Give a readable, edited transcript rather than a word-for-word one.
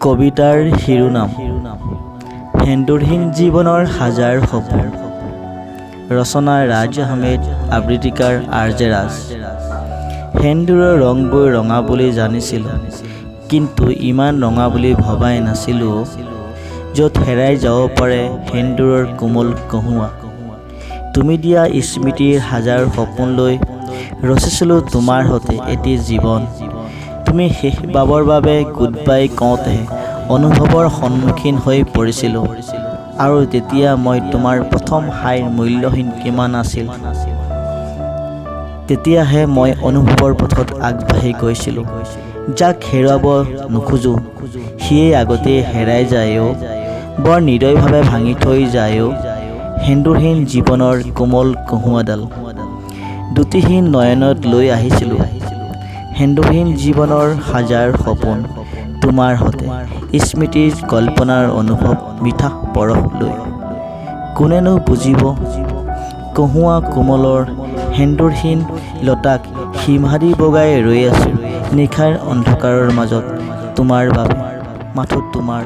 কবিতাৰ শিৰোনাম সেন্দুৰহীন জীৱনৰ হাজাৰ সপোন। ৰচনা ৰাজ আহমেদ, আবৃত্তিকাৰ আৰ.জে. ৰাজ। সেন্দুৰৰ ৰংবোৰ ৰঙা বুলি জানিছিলোঁ, কিন্তু ইমান ৰঙা বুলি ভবাই নাছিলোঁ। য'ত হেৰাই যাব পাৰে সেন্দুৰৰ কোমল কহুৱা। তুমি দিয়া স্মৃতিৰ হাজাৰ সপোন লৈ ৰচিছিলোঁ তোমাৰ সৈতে এটি জীৱন। তুমি শেষবাৰৰ বাবে গুডবাই কওঁতে অনুভৱৰ সন্মুখীন হৈ পৰিছিলোঁ, আৰু তেতিয়া মই তোমাৰ প্ৰথম হাইৰ মূল্যহীন কিমান আছিল। তেতিয়াহে মই অনুভৱৰ পথত আগবাঢ়ি গৈছিলোঁ। যাক হেৰুৱাব নোখোজো সিয়েই আগতেই হেৰাই যায়ও, বৰ হৃদয়ভাৱে ভাঙি থৈ যায়ও। সেন্দুৰহীন জীৱনৰ কোমল কহুৱাডাল দ্যুতিহীন নয়নত লৈ আহিছিলোঁ। সেন্দুৰহীন জীৱনৰ হাজাৰ সপোন, তোমাৰ সতে স্মৃতিৰ কল্পনাৰ অনুভৱ মিঠা পৰশ লৈ। কোনেনো বুজিব কহুৱা কোমলৰ সেন্দুৰহীন লতাক সীমাদি বগাই ৰৈ আছোঁ নিশাৰ অন্ধকাৰৰ মাজত তোমাৰ বাবে, মাথো তোমাৰ।